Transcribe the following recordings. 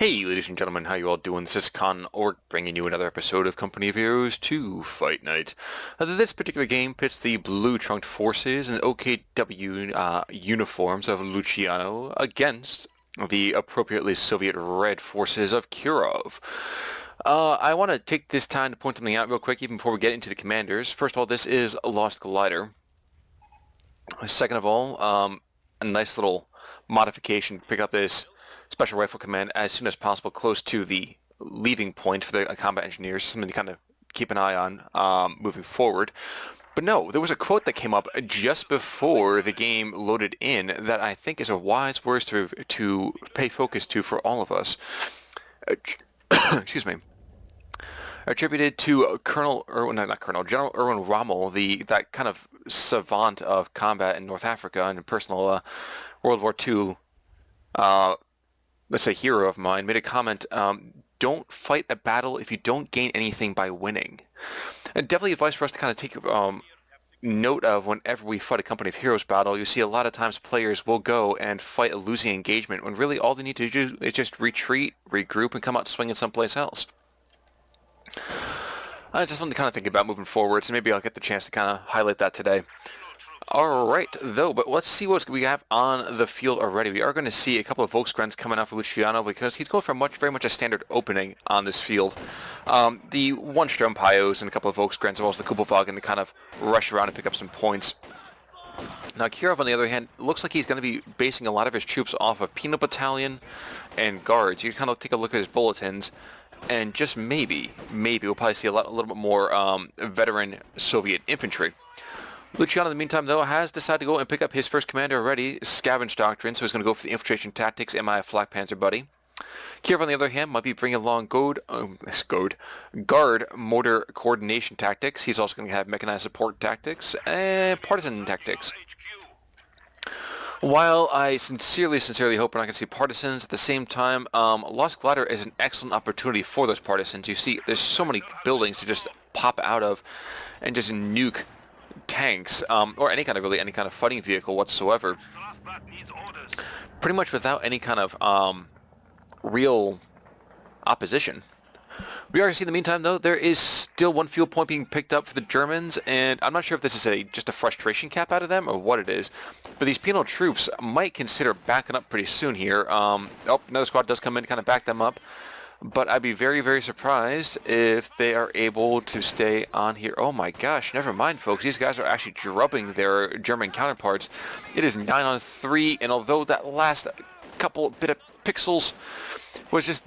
Hey, ladies and gentlemen, how you all doing? This is Con Orc bringing you another episode of Company of Heroes 2 Fight Night. This particular game pits the blue-trunked forces and OKW uniforms of Luciano against the appropriately Soviet red forces of Kirov. I want to take this time to point something out real quick even before we get into the commanders. First of all, this is a Lost Glider. Second of all, a nice little modification to pick up this special rifle command as soon as possible close to the leaving point for the combat engineers, something to kind of keep an eye on moving forward. But no, there was a quote that came up just before the game loaded in that I think is a wise word to pay focus to for all of us. Excuse me. Attributed to General Erwin Rommel, that kind of savant of combat in North Africa and personal World War II, let's say hero of mine, made a comment, don't fight a battle if you don't gain anything by winning. And definitely advice for us to kind of take note of whenever we fight a Company of Heroes battle. You see a lot of times players will go and fight a losing engagement when really all they need to do is just retreat, regroup, and come out swinging someplace else. I just want to kind of think about moving forward, so maybe I'll get the chance to kind of highlight that today. Alright, though, but let's see what we have on the field already. We are going to see a couple of Volksgrens coming out for Luciano because he's going for very much a standard opening on this field. The one Sturmpyos and a couple of Volksgrens, as well as the Kubelwagen to kind of rush around and pick up some points. Now, Kirov, on the other hand, looks like he's going to be basing a lot of his troops off of Penal Battalion and Guards. You can kind of take a look at his bulletins, and just maybe we'll probably see a little bit more veteran Soviet infantry. Luciano, in the meantime, though, has decided to go and pick up his first commander already, Scavenge Doctrine, so he's going to go for the infiltration tactics, MI Flak Panzer buddy. Kirov, on the other hand, might be bringing along Guard Mortar Coordination Tactics. He's also going to have Mechanized Support Tactics and Partisan Tactics. While I sincerely hope we're not going to see Partisans, at the same time, Lost Glider is an excellent opportunity for those Partisans. You see, there's so many buildings to just pop out of and just nuke tanks, or any kind of fighting vehicle whatsoever, pretty much without any kind of real opposition. We are seeing in the meantime, though, there is still one fuel point being picked up for the Germans, and I'm not sure if this is just a frustration cap out of them or what it is, but these penal troops might consider backing up pretty soon here. Another squad does come in to kind of back them up, but I'd be very surprised if they are able to stay on here. Oh my gosh, never mind, folks. These guys are actually drubbing their German counterparts. It is 9-on-3, and although that last couple bit of pixels was just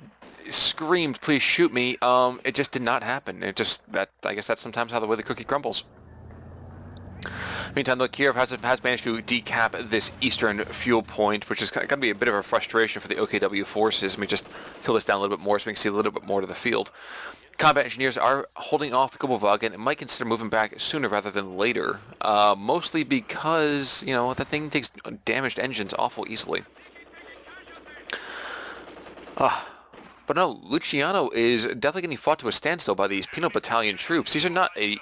screamed, please shoot me, it just did not happen. I guess that's sometimes how the way the cookie crumbles. Meantime, though, Kirov has managed to decap this eastern fuel point, which is going to be a bit of a frustration for the OKW forces. Let me just fill this down a little bit more so we can see a little bit more to the field. Combat engineers are holding off the Kubelwagen and might consider moving back sooner rather than later, mostly because, that thing takes damaged engines awful easily. But no, Luciano is definitely getting fought to a standstill by these Penal Battalion troops. These are not a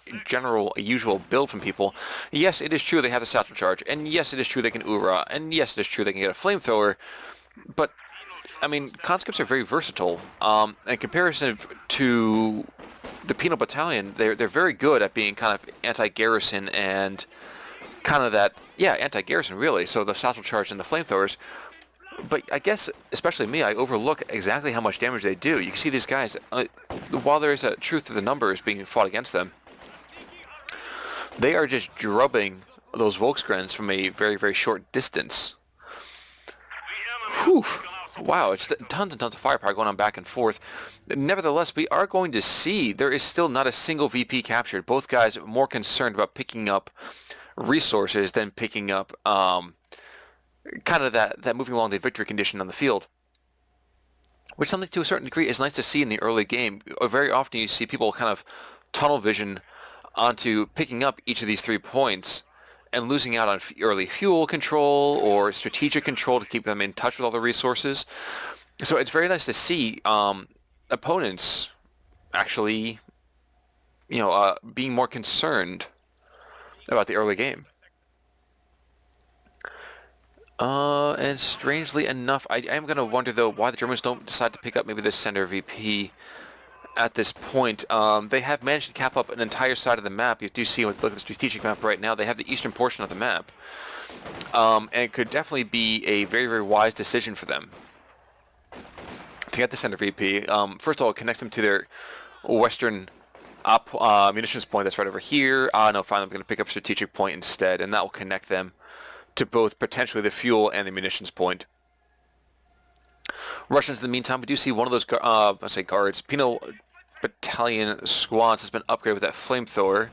usual build from people. Yes, it is true they have the satchel charge, and yes, it is true they can Ura, and yes, it is true they can get a flamethrower, but, I mean, conscripts are very versatile. In comparison to the Penal Battalion, they're very good at being kind of anti-garrison and kind of that, anti-garrison, really, so the satchel charge and the flamethrowers. But I guess, especially me, I overlook exactly how much damage they do. You can see these guys, while there is a truth to the numbers being fought against them, they are just drubbing those Volksgrens from a very short distance. Whew. Wow, it's tons and tons of firepower going on back and forth. Nevertheless, we are going to see there is still not a single VP captured. Both guys are more concerned about picking up resources than picking up kind of that moving along the victory condition on the field, which something to a certain degree is nice to see in the early game. Very often you see people kind of tunnel vision onto picking up each of these 3 points and losing out on early fuel control or strategic control to keep them in touch with all the resources. So it's very nice to see opponents actually, being more concerned about the early game. And strangely enough, I am going to wonder, though, why the Germans don't decide to pick up maybe this center VP at this point. They have managed to cap up an entire side of the map. You do see, look at the strategic map right now, they have the eastern portion of the map. And it could definitely be a very, very wise decision for them to get the center VP. First of all, it connects them to their western munitions point that's right over here. No, finally, I'm going to pick up strategic point instead, and that will connect them to both potentially the fuel and the munitions point. Russians, in the meantime, we do see one of those, guards, Penal Battalion squads has been upgraded with that flamethrower.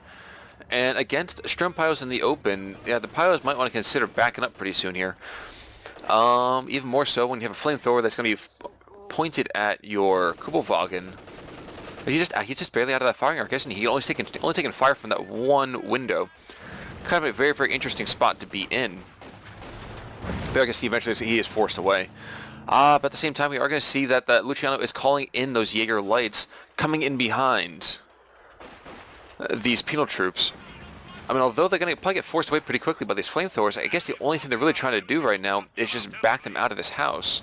And against Strom Pios in the open, yeah, the Pios might want to consider backing up pretty soon here. Even more so when you have a flamethrower that's going to be pointed at your Kubelwagen. He's just barely out of that firing arc, isn't he? He's only taken fire from that one window. Kind of a very, very interesting spot to be in. But I guess he is forced away. But at the same time, we are going to see that Luciano is calling in those Jaeger lights coming in behind these penal troops. I mean, although they're going to probably get forced away pretty quickly by these flamethrowers, I guess the only thing they're really trying to do right now is just back them out of this house.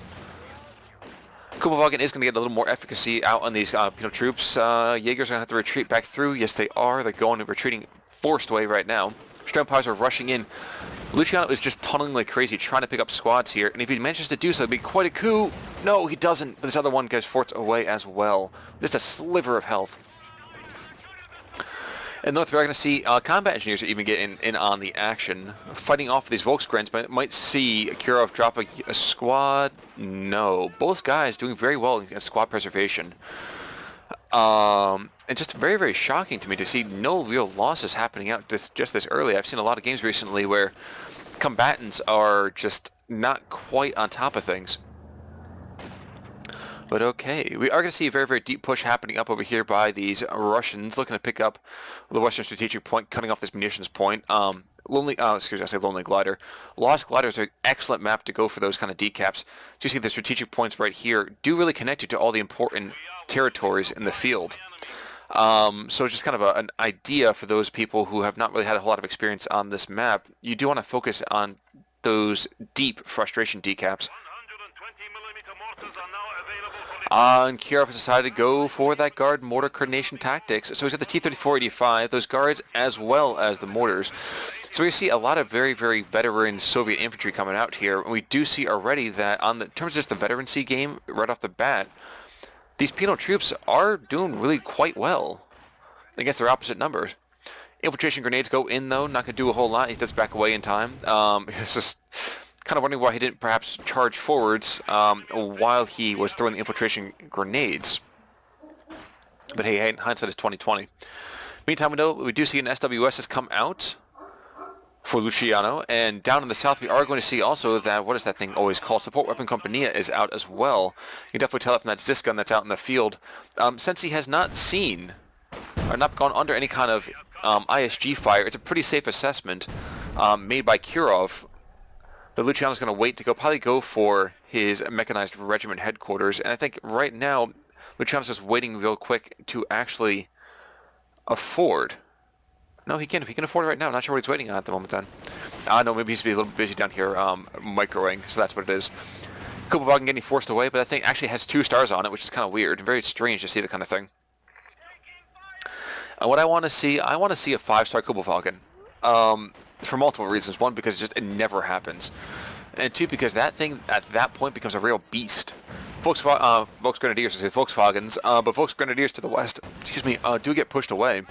Kubelwagen is going to get a little more efficacy out on these penal troops. Jaegers are going to have to retreat back through. Yes, they are. They're going and retreating forced away right now. Sturmpires are rushing in. Luciano is just tunneling like crazy, trying to pick up squads here, and if he manages to do so, it'd be quite a coup. No, he doesn't, but this other one gets forced away as well. Just a sliver of health. In North, we're going to see combat engineers are even getting in on the action, fighting off these Volksgrens, but might see Kirov drop a squad. No, both guys doing very well in squad preservation. And just very, very shocking to me to see no real losses happening out just this early. I've seen a lot of games recently where combatants are just not quite on top of things. But okay, we are going to see a very, very deep push happening up over here by these Russians, looking to pick up the Western strategic point, cutting off this munitions point. Lonely Glider. Lost Gliders are an excellent map to go for those kind of decaps. So you see the strategic points right here do really connect you to all the important territories in the field. So just kind of an idea for those people who have not really had a whole lot of experience on this map. You do want to focus on those deep frustration decaps. And Kirov has decided to go for that guard mortar coordination tactics. So he's got the T-34-85, those guards as well as the mortars. So we see a lot of very, very veteran Soviet infantry coming out here. And we do see already that in terms of just the veterancy game, right off the bat, these penal troops are doing really quite well against their opposite numbers. Infiltration grenades go in, though. Not going to do a whole lot. He does back away in time. It's just kind of wondering why he didn't perhaps charge forwards while he was throwing the infiltration grenades. But hey, hindsight is 20/20. Meantime, we do see an SWS has come out for Luciano, and down in the south we are going to see also that, what is that thing always called? Support Weapon Compania is out as well. You can definitely tell that from that Zis gun that's out in the field. Since he has not seen, or not gone under any kind of ISG fire, it's a pretty safe assessment made by Kirov. The Luciano's going to wait to probably go for his mechanized regiment headquarters, and I think right now Luciano's just waiting real quick to actually afford. No, he can. If he can afford it right now, I'm not sure what he's waiting on at the moment then. No, maybe he's a little busy down here microwing, so that's what it is. Kubelwagen getting forced away, but I think actually has 2 stars on it, which is kind of weird. Very strange to see that kind of thing. And what I want to see a 5-star Kubelwagen. For multiple reasons. One, because it never happens. And 2, because that thing at that point becomes a real beast. Volksgrenadiers, I say Volkswagens, but Volksgrenadiers to the west, do get pushed away.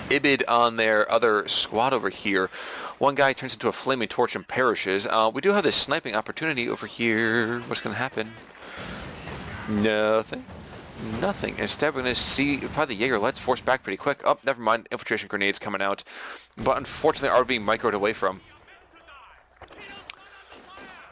Ibid on their other squad over here. One guy turns into a flaming torch and perishes. We do have this sniping opportunity over here. What's going to happen? Nothing. Instead, we're going to see probably the Jaeger lights forced back pretty quick. Oh, never mind. Infiltration grenades coming out. But unfortunately are being microed away from.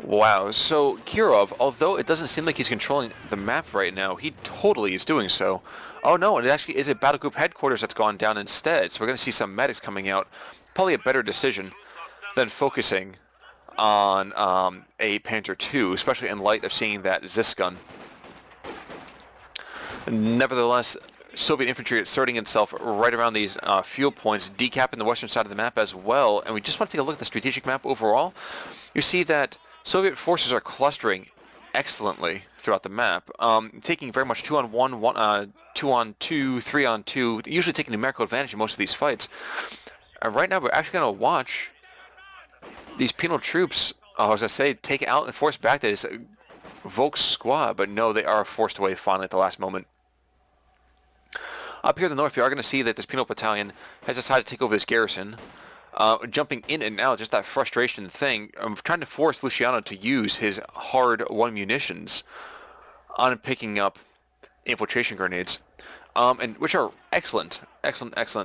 Wow. So Kirov, although it doesn't seem like he's controlling the map right now, he totally is doing so. Oh no, it actually is a battle group headquarters that's gone down instead. So we're going to see some medics coming out. Probably a better decision than focusing on a Panther II, especially in light of seeing that Zis gun. Nevertheless, Soviet infantry asserting itself right around these fuel points, decapping the western side of the map as well. And we just want to take a look at the strategic map overall. You see that Soviet forces are clustering excellently throughout the map, taking very much 2-on-1, 2-on-2, 3-on-2, usually taking numerical advantage in most of these fights. Right now, we're actually going to watch these penal troops, I was going to say, take out and force back this Volk's squad, but no, they are forced away finally at the last moment. Up here in the north, we are going to see that this penal battalion has decided to take over this garrison, jumping in and out, just that frustration thing, trying to force Luciano to use his hard-won munitions on picking up infiltration grenades, and which are excellent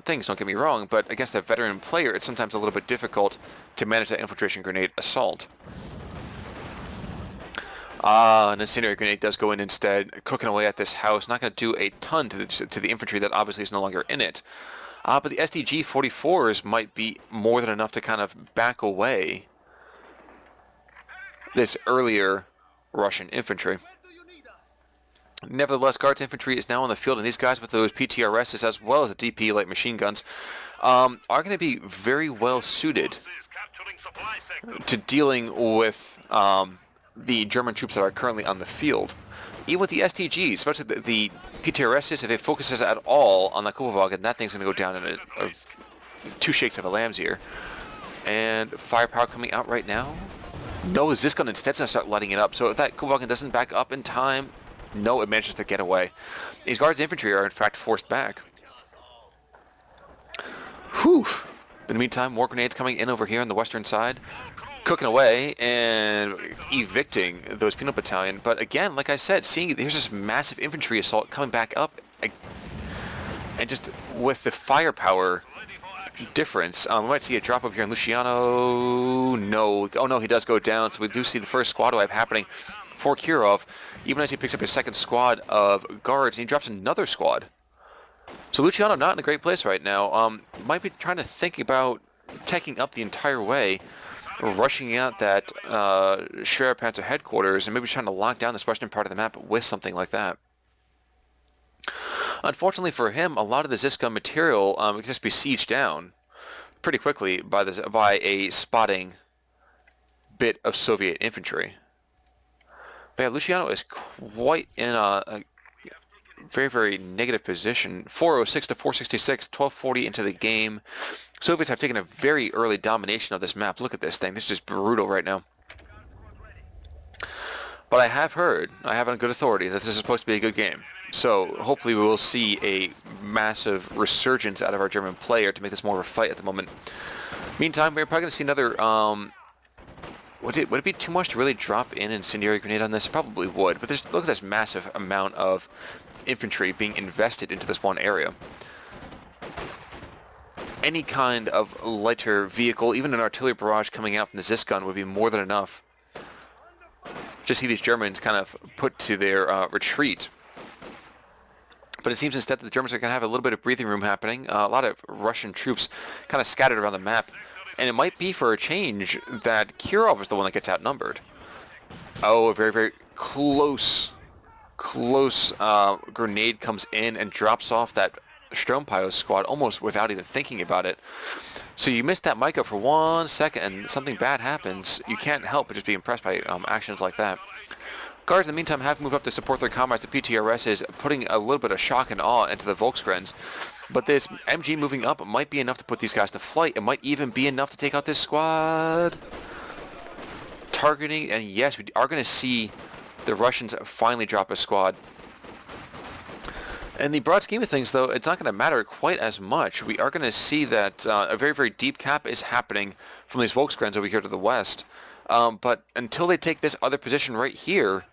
things, don't get me wrong, but against a veteran player, it's sometimes a little bit difficult to manage that infiltration grenade assault. An incendiary grenade does go in instead, cooking away at this house. Not going to do a ton to the infantry that obviously is no longer in it. But the SDG-44s might be more than enough to kind of back away this earlier Russian infantry. Nevertheless, Guards infantry is now on the field, and these guys with those PTRSs as well as the DP light machine guns are going to be very well suited to dealing with the German troops that are currently on the field. Even with the STGs, especially the PTRSs, if it focuses at all on the Kupowagen, that thing's going to go down in two shakes of a lamb's ear. And firepower coming out right now. No, this gun instead's going to start lighting it up. So if that Kupowagen doesn't back up in time, no, it manages to get away. These Guards infantry are in fact forced back. Whew. In the meantime, more grenades coming in over here on the western side, cooking away and evicting those penal battalion. But again, like I said, seeing there's this massive infantry assault coming back up, and just with the firepower difference, we might see a drop over here in Luciano. No, oh no, he does go down. So we do see the first squad wipe happening for Kirov, even as he picks up his second squad of guards, and he drops another squad. So Luciano not in a great place right now. Might be trying to think about taking up the entire way, rushing out that Schwerpanzer headquarters, and maybe trying to lock down this western part of the map with something like that. Unfortunately for him, a lot of the Ziscon material can just be sieged down pretty quickly by a spotting bit of Soviet infantry. But yeah, Luciano is quite in a very, very negative position. 406 to 466, 1240 into the game. Soviets have taken a very early domination of this map. Look at this thing. This is just brutal right now. But I have heard, I have on good authority, that this is supposed to be a good game. So hopefully we will see a massive resurgence out of our German player to make this more of a fight at the moment. Meantime, we're probably going to see another... Would it be too much to really drop in an incendiary grenade on this? It probably would. But look at this massive amount of infantry being invested into this one area. Any kind of lighter vehicle, even an artillery barrage coming out from the Ziscon would be more than enough to see these Germans kind of put to their retreat. But it seems instead that the Germans are going to have a little bit of breathing room happening. A lot of Russian troops kind of scattered around the map. And it might be for a change that Kirov is the one that gets outnumbered. Oh, a very, very close grenade comes in and drops off that Sturmpio squad almost without even thinking about it. So you missed that Micah for 1 second and something bad happens. You can't help but just be impressed by actions like that. Guards in the meantime have moved up to support their comrades. The PTRS is putting a little bit of shock and awe into the Volksgrens. But this MG moving up might be enough to put these guys to flight. It might even be enough to take out this squad. Targeting, and yes, we are going to see the Russians finally drop a squad. In the broad scheme of things, though, it's not going to matter quite as much. We are going to see that a very, very deep cap is happening from these Volksgrens over here to the west. But until they take this other position right here,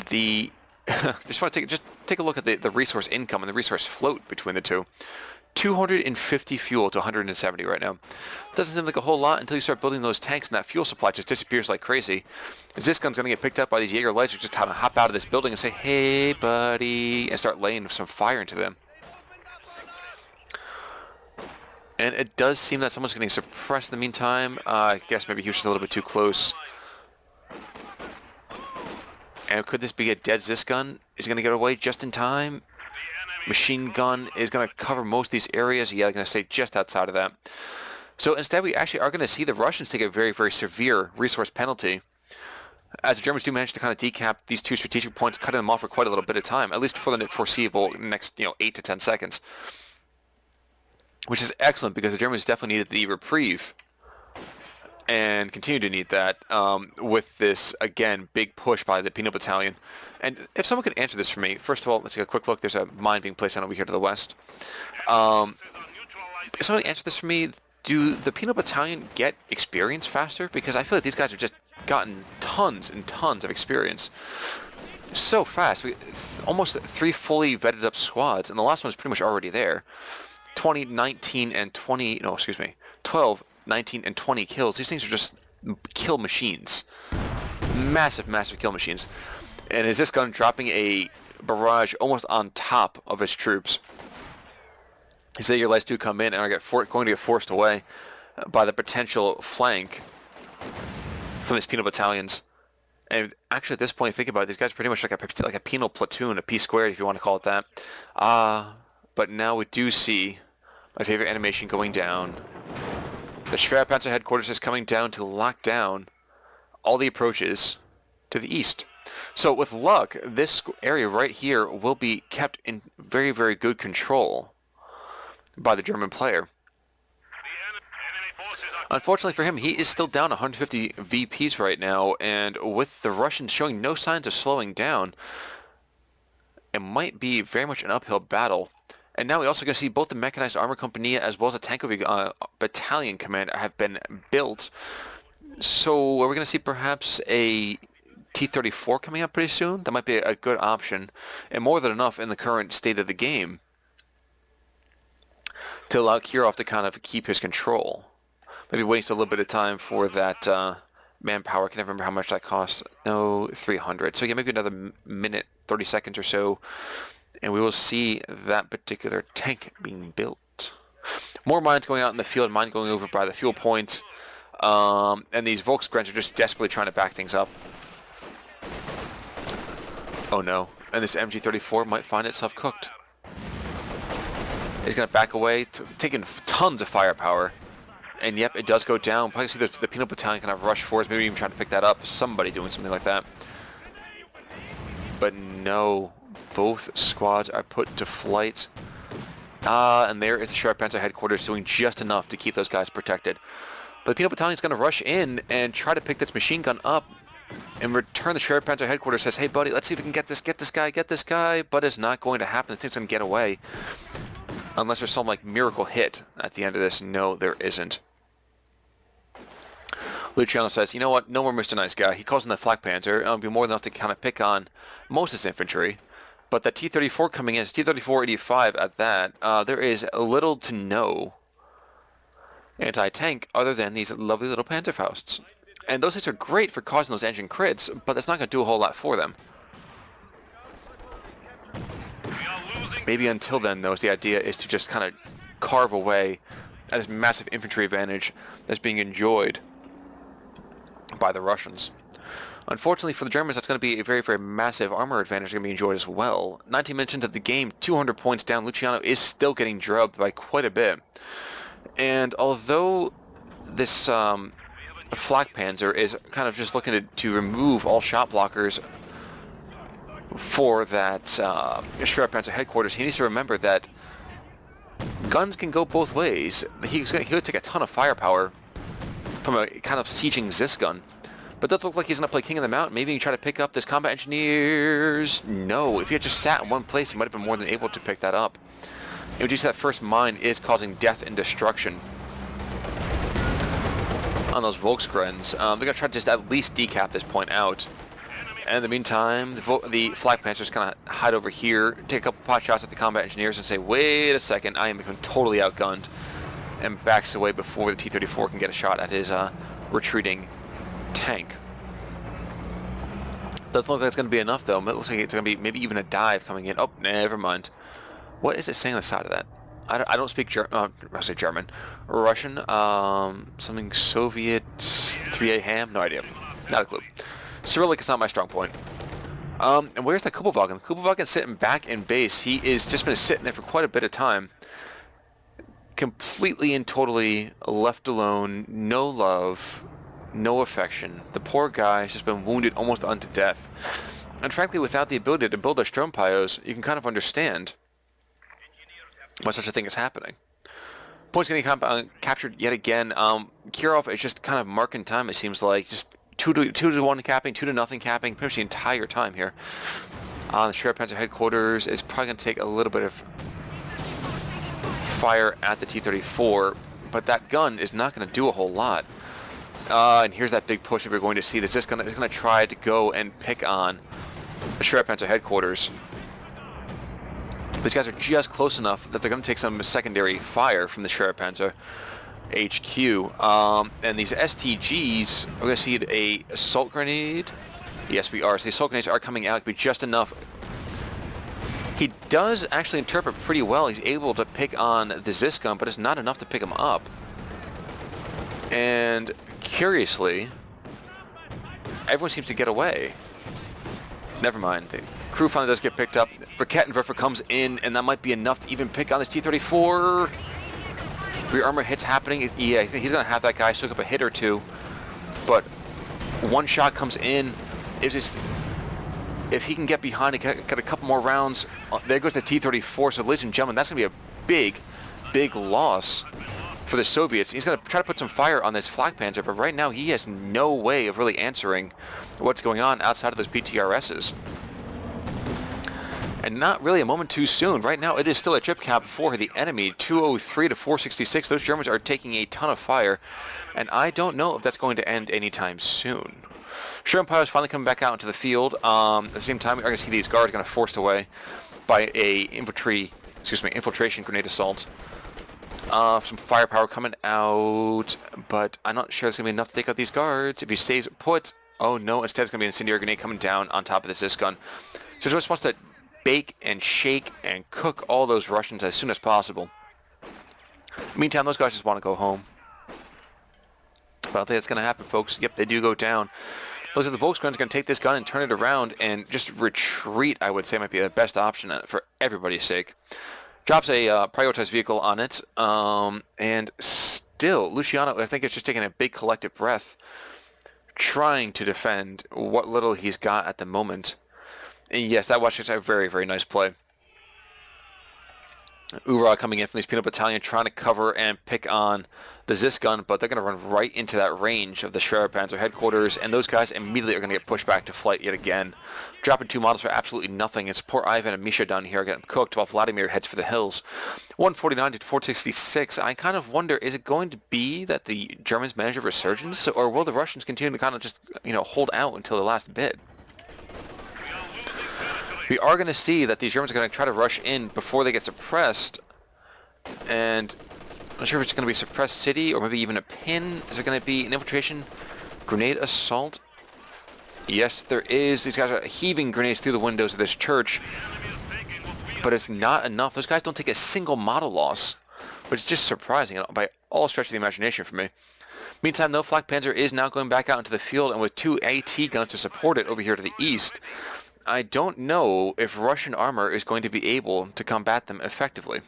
just want to take a look at the resource income and the resource float between the two. 250 fuel to 170 right now. Doesn't seem like a whole lot until you start building those tanks, and that fuel supply just disappears like crazy. Ziscon's going to get picked up by these Jaeger Lights, who just have to hop out of this building and say, "Hey, buddy," and start laying some fire into them. And it does seem that someone's getting suppressed in the meantime. I guess maybe he was just a little bit too close. And could this be a dead Ziscon? Is he going to get away just in time? Machine gun is going to cover most of these areas. Yeah, they're going to stay just outside of that. So instead, we actually are going to see the Russians take a very, very severe resource penalty, as the Germans do manage to kind of decap these two strategic points, cutting them off for quite a little bit of time, at least for the foreseeable next, 8 to 10 seconds. Which is excellent, because the Germans definitely needed the reprieve and continue to need that with this, again, big push by the Penal Battalion. And if someone could answer this for me, first of all, let's take a quick look. There's a mine being placed on over here to the west. If someone answer this for me, do the Penal Battalion get experience faster? Because I feel like these guys have just gotten tons and tons of experience so fast. Almost 3 fully vetted up squads, and the last one is pretty much already there. 20, 19, and 20, no, excuse me, 12, 19, and 20 kills. These things are just kill machines. Massive, massive kill machines. And is this gun dropping a barrage almost on top of his troops? You say your lights do come in and are going to get forced away by the potential flank from these penal battalions. And actually, at this point, think about it, these guys are pretty much like a penal platoon, a P squared, if you want to call it that. But now we do see my favorite animation going down. The Schwerpanzer headquarters is coming down to lock down all the approaches to the east. So with luck, this area right here will be kept in very, very good control by the German player. Unfortunately for him, he is still down 150 VPs right now, and with the Russians showing no signs of slowing down, it might be very much an uphill battle. And now we're also going to see both the Mechanized Armor Company as well as the Tank Battalion Command have been built. So are we going to see perhaps a T-34 coming up pretty soon? That might be a good option, and more than enough in the current state of the game to allow Kirov to kind of keep his control. Maybe waste a little bit of time for that manpower. I can never remember how much that costs. No, 300. So yeah, maybe another minute, 30 seconds or so, and we will see that particular tank being built. More mines going out in the field, mine going over by the fuel point, and these Volksgrens are just desperately trying to back things up. Oh no, and this MG-34 might find itself cooked. It's going to back away, taking tons of firepower. And yep, it does go down. Probably see the Penal Battalion kind of rush forwards, maybe even trying to pick that up. Somebody doing something like that. But no, both squads are put to flight. And there is the Schwerpanzer headquarters doing just enough to keep those guys protected. But the Penal Battalion is going to rush in and try to pick this machine gun up. In return, the Schwerpanzer headquarters says, hey buddy, let's see if we can get this guy. But it's not going to happen. The thing's going to get away. Unless there's some like miracle hit at the end of this. No, there isn't. Luciano says, you know what, no more Mr. Nice Guy. He calls him the Flak Panzer. It'll be more than enough to kind of pick on most of his infantry. But the T-34 coming in, T-34-85 at that, there is little to no anti-tank other than these lovely little Panzerfausts. And those hits are great for causing those engine crits, but that's not going to do a whole lot for them. Maybe until then, though, the idea is to just kind of carve away at this massive infantry advantage that's being enjoyed by the Russians. Unfortunately for the Germans, that's going to be a very, very massive armor advantage that's going to be enjoyed as well. 19 minutes into the game, 200 points down. Luciano is still getting drubbed by quite a bit. And although this Flak Panzer is kind of just looking to remove all shot blockers for that Schwerpanzer headquarters, he needs to remember that guns can go both ways. He would take a ton of firepower from a kind of sieging Zis gun. But it does look like he's going to play King of the Mountain. Maybe he can try to pick up this combat engineers. No, if he had just sat in one place, he might have been more than able to pick that up. And we just see that first mine is causing death and destruction on those Volksgrens. They're going to try to just at least decap this point out. And in the meantime, the Flak Panzers kind of hide over here, take a couple pot shots at the combat engineers and say, wait a second, I am becoming totally outgunned. And backs away before the T-34 can get a shot at his retreating tank. Doesn't look like it's going to be enough, though. It looks like it's going to be maybe even a dive coming in. Oh, never mind. What is it saying on the side of that? I don't speak German. Russian? Something Soviet 3A ham? No idea. Not a clue. Cyrillic is not my strong point. And where's that Kubovagan? Kubovagan's sitting back in base. He is just been sitting there for quite a bit of time. Completely and totally left alone. No love. No affection. The poor guy has just been wounded almost unto death. And frankly, without the ability to build their Sturmpyos, you can kind of understand why such a thing is happening. Points getting captured yet again. Kirov is just kind of marking time, it seems like. Just 2-1 capping, 2-0 capping, pretty much the entire time here. The Sheriff Panzer headquarters is probably going to take a little bit of fire at the T-34, but that gun is not going to do a whole lot. And here's that big push that we're going to see. This is going to try to go and pick on the Sheriff Panzer headquarters. These guys are just close enough that they're going to take some secondary fire from the Sheriff Panzer HQ. And these STGs, we're going to see a assault grenade. Yes, we are. So the assault grenades are coming out to be just enough. He does actually interpret pretty well. He's able to pick on the Zis gun, but it's not enough to pick him up. And curiously, everyone seems to get away. Never mind. The crew finally does get picked up. Rakettenwerfer comes in, and that might be enough to even pick on this T-34. Rear armor hits happening. Yeah, he's going to have that guy soak up a hit or two. But one shot comes in. If he can get behind and get a couple more rounds, there goes the T-34. So, ladies and gentlemen, that's going to be a big, big loss for the Soviets. He's going to try to put some fire on this Flak Panzer, but right now he has no way of really answering what's going on outside of those PTRSs. And not really a moment too soon. Right now it is still a trip cap for the enemy, 203 to 466. Those Germans are taking a ton of fire, and I don't know if that's going to end anytime soon. Sturmpyos finally coming back out into the field. At the same time, we are going to see these guards going to forced away by a infiltration grenade assault. Some firepower coming out, but I'm not sure it's going to be enough to take out these guards. If he stays put, oh no, instead it's going to be an incendiary grenade coming down on top of this Zis gun. So he just wants to bake and shake and cook all those Russians as soon as possible. Meantime, those guys just want to go home. But I don't think that's going to happen, folks. Yep, they do go down. Looks like the Volkswagen's going to take this gun and turn it around and just retreat, I would say, might be the best option for everybody's sake. Drops a prioritized vehicle on it, and still, Luciano, I think, is just taking a big collective breath, trying to defend what little he's got at the moment. And yes, that was just a very, very nice play. Ura coming in from these Penal Battalion, trying to cover and pick on the Zis gun, but they're going to run right into that range of the Sheriff Panzer headquarters, and those guys immediately are going to get pushed back to flight yet again. Dropping 2 models for absolutely nothing. It's poor Ivan and Misha down here getting cooked while Vladimir heads for the hills. 149 to 466. I kind of wonder, is it going to be that the Germans manage a resurgence, or will the Russians continue to kind of just, hold out until the last bit? We are going to see that these Germans are going to try to rush in before they get suppressed, and I'm not sure if it's going to be suppressed city or maybe even a pin. Is there going to be an infiltration grenade assault? Yes, there is. These guys are heaving grenades through the windows of this church, but it's not enough. Those guys don't take a single model loss, which is just surprising by all stretch of the imagination for me. Meantime, though, Flak Panzer is now going back out into the field, and with 2 AT guns to support it over here to the east, I don't know if Russian armor is going to be able to combat them effectively.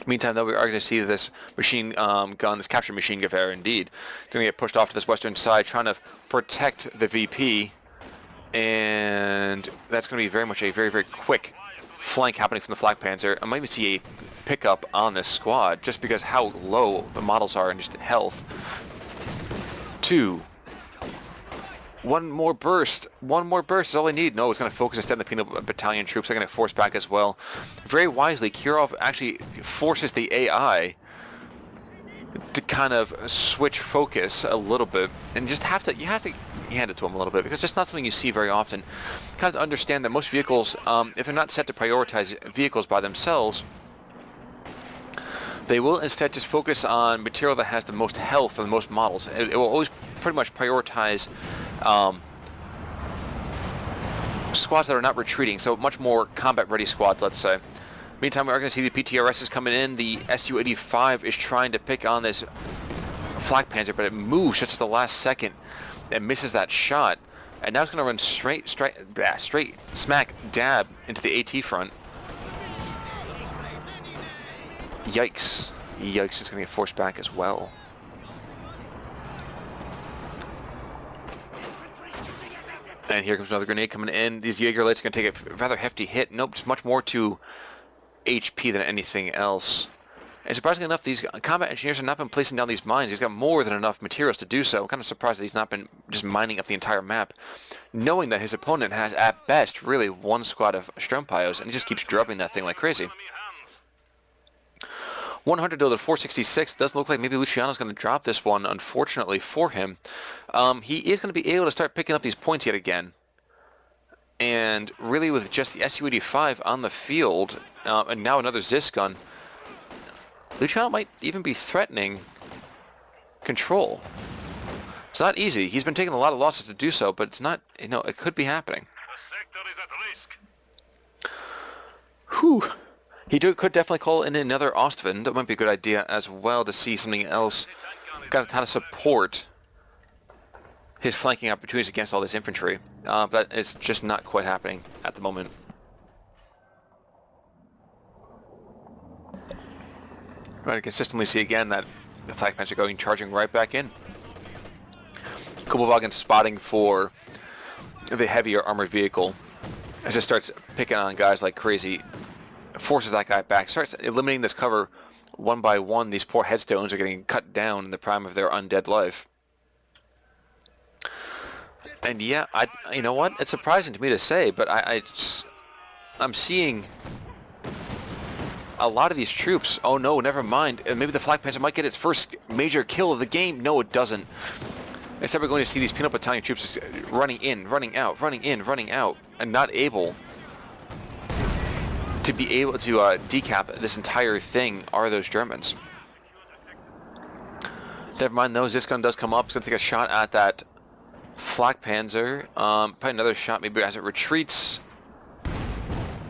Meantime, though, we are going to see this machine gun, this captured machine gewehr, indeed, going to get pushed off to this western side, trying to protect the VP, and that's going to be very much a very, very quick flank happening from the Flak Panzer. I might even see a pickup on this squad, just because how low the models are in just health. 2. One more burst is all I need. No, it's going to focus instead on the Penal Battalion troops. They're going to force back as well. Very wisely, Kirov actually forces the AI to kind of switch focus a little bit, and just you have to hand it to him a little bit, because it's just not something you see very often. Kind of understand that most vehicles, if they're not set to prioritize vehicles by themselves, they will instead just focus on material that has the most health and the most models. It will always pretty much prioritize squads that are not retreating, so much more combat-ready squads, let's say. Meantime, we are going to see the PTRSs coming in. The Su-85 is trying to pick on this Flak Panzer, but it moves just at the last second and misses that shot. And now it's going to run straight smack dab into the AT front. Yikes. Yikes, it's going to get forced back as well. And here comes another grenade coming in. These Jaeger lights are going to take a rather hefty hit. Nope, just much more to HP than anything else. And surprisingly enough, these combat engineers have not been placing down these mines. He's got more than enough materials to do so. I'm kind of surprised that he's not been just mining up the entire map, knowing that his opponent has, at best, really one squad of Strompios, and he just keeps drubbing that thing like crazy. 100 to 466. Doesn't look like maybe Luciano's going to drop this one, unfortunately for him. He is going to be able to start picking up these points yet again. And really with just the Su-85 on the field, and now another Zis gun, Luciano might even be threatening control. It's not easy. He's been taking a lot of losses to do so, but it's not, you know, it could be happening. The sector is at risk. Whew. He could definitely call in another Ostwind. That might be a good idea as well to see something else. Got to kind of support his flanking opportunities against all this infantry. But it's just not quite happening at the moment. We're going to consistently see again that the flak panzer going charging right back in. Kubelwagen spotting for the heavier armored vehicle as it starts picking on guys like crazy. Forces that guy back, starts eliminating this cover one by one. These poor headstones are getting cut down in the prime of their undead life. And yeah, you know what? It's surprising to me to say, but I'm seeing a lot of these troops. Oh no, never mind. Maybe the Flak Panzer might get its first major kill of the game. No, it doesn't. Instead, we're going to see these peanut battalion troops running in, running out, running in, running out, and not able to be able to decap this entire thing are those Germans. Never mind though, this gun does come up. It's going to take a shot at that Flak Panzer. Probably another shot maybe as it retreats.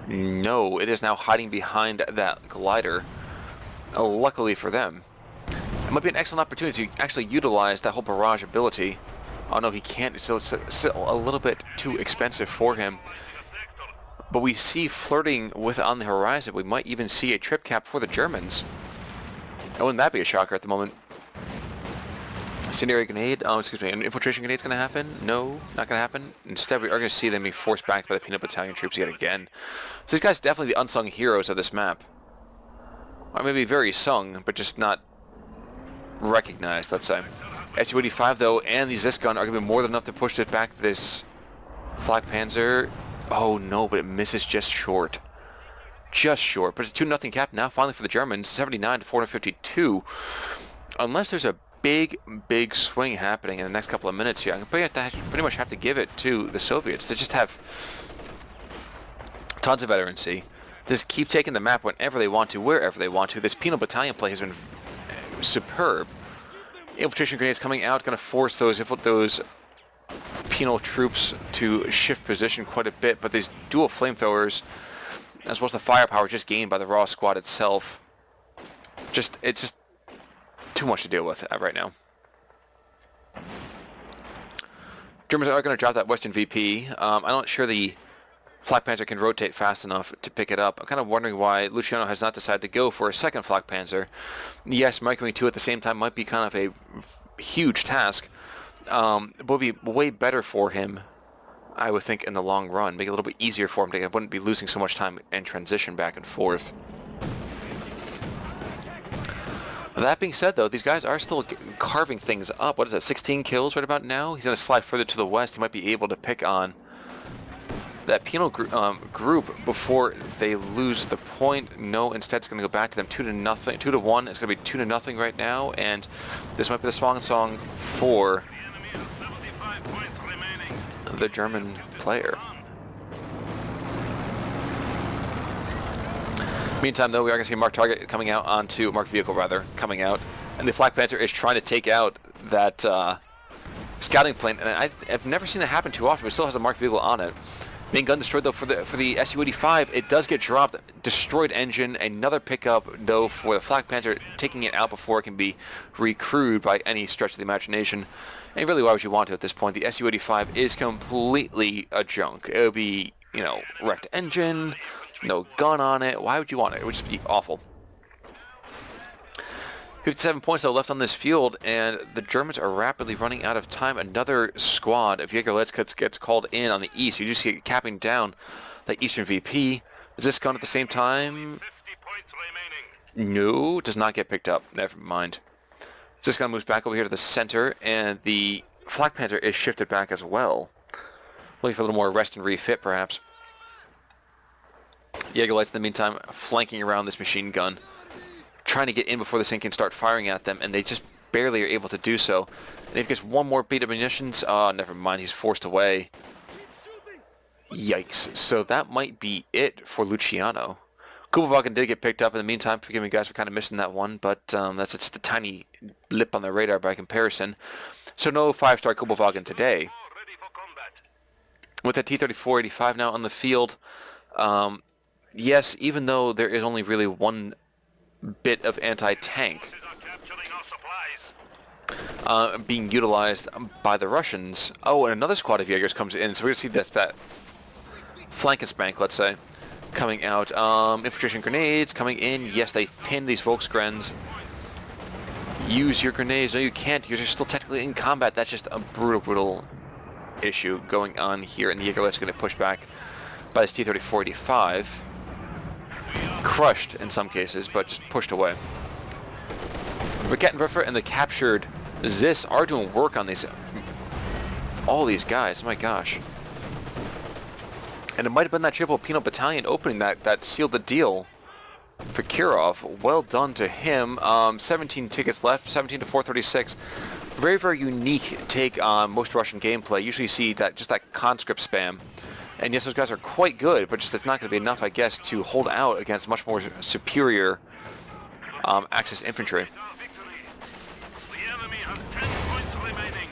No, it is now hiding behind that glider. Luckily for them. It might be an excellent opportunity to actually utilize that whole barrage ability. Oh no, he can't. It's still a little bit too expensive for him. But we see flirting with on the horizon. We might even see a trip cap for the Germans. Wouldn't that be a shocker at the moment? Incendiary grenade, excuse me, an infiltration grenade is going to happen? No, not going to happen. Instead, we are going to see them be forced back by the peanut battalion troops yet again. So these guys are definitely the unsung heroes of this map. Or maybe very sung, but just not recognized, let's say. Su-85 though, and the Zis gun are going to be more than enough to push it back this Flak Panzer. Oh no, but it misses just short. Just short. But it's a 2-0 cap now, finally for the Germans. 79 to 452. Unless there's a big swing happening in the next couple of minutes here, I'm pretty much have to give it to the Soviets. They just have tons of veterancy. Just keep taking the map whenever they want to, wherever they want to. This penal battalion play has been superb. Infiltration grenades coming out, going to force those penal troops to shift position quite a bit, but these dual flamethrowers, as well as the firepower just gained by the raw squad itself, it's just too much to deal with right now. Germans are going to drop that Western VP. I'm not sure the Flak Panzer can rotate fast enough to pick it up. I'm kind of wondering why Luciano has not decided to go for a second Flak Panzer. Yes, microing two at the same time might be kind of a huge task. It would be way better for him, I would think, in the long run. Make it a little bit easier for him. He wouldn't be losing so much time and transition back and forth. That being said, though, these guys are still carving things up. What is that, 16 kills right about now? He's going to slide further to the west. He might be able to pick on that penal group before they lose the point. No, instead it's going to go back to them 2-0, 2-1. It's going to be 2-0 right now, and this might be the swan song for the German player. Meantime, though, we are going to see marked target coming out onto marked vehicle coming out, and the Flak Panzer is trying to take out that scouting plane. And I've never seen that happen too often. But it still has a marked vehicle on it. Main gun destroyed though for the Su-85. It does get dropped. Destroyed engine. Another pickup though for the Flak Panzer, taking it out before it can be recrewed by any stretch of the imagination. And really, why would you want to at this point? The Su-85 is completely a junk. It would be, you know, wrecked engine, no gun on it. Why would you want it? It would just be awful. 57 points though left on this field, and the Germans are rapidly running out of time. Another squad of Jägerletzkits gets called in on the east. You just see it capping down the Eastern VP. Is this gun at the same time? 50 points remaining. No, does not get picked up. Never mind. This gun moves back over here to the center, and the Flak Panther is shifted back as well. Looking for a little more rest and refit, perhaps. Jägerlights, in the meantime, flanking around this machine gun, trying to get in before this thing can start firing at them, and they just barely are able to do so. And if he gets one more beat of munitions, never mind, he's forced away. Yikes. So that might be it for Luciano. Kubelwagen did get picked up in the meantime. Forgive me, guys, for kind of missing that one, but that's just a tiny blip on the radar by comparison. So no 5-star Kubelwagen today. Ready for combat. With that T-34-85 now on the field, yes, even though there is only really one bit of anti-tank Forces are capturing our supplies. being utilized by the Russians. Oh, and another squad of Jaegers comes in, so we're going to see that flankenspank, let's say, coming out. Infiltration grenades coming in. Yes, they pin these Volksgrens. Use your grenades. No, you can't, because you're still technically in combat. That's just a brutal issue going on here, and the Jägerlet's going to push back by this T-34-85. Crushed in some cases, but just pushed away. Rakettenwerfer and the captured Zis are doing work on these, all these guys. My gosh. And it might have been that triple penal battalion opening that sealed the deal for Kirov. Well done to him. 17 tickets left, 17 to 436. Very, very unique take on most Russian gameplay. Usually you see that just that conscript spam. And yes, those guys are quite good, but just it's not going to be enough, I guess, to hold out against much more superior Axis infantry. Our victory. The enemy has 10 points remaining.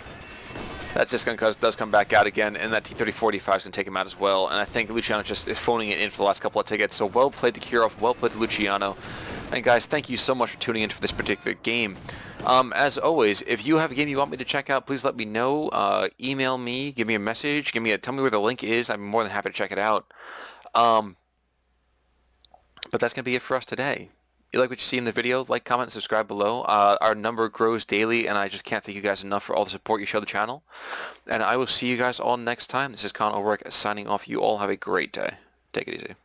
That's just going to does come back out again, and that T-34-85 is going to take him out as well. And I think Luciano just is phoning it in for the last couple of tickets. So well played to Kirov, well played to Luciano. And guys, thank you so much for tuning in for this particular game. As always, if you have a game you want me to check out, please let me know. Email me, give me a message, tell me where the link is. I'm more than happy to check it out. But that's going to be it for us today. If you like what you see in the video, like, comment, and subscribe below. Our number grows daily, and I just can't thank you guys enough for all the support you show the channel. And I will see you guys all next time. This is Con O'Rourke signing off. You all have a great day. Take it easy.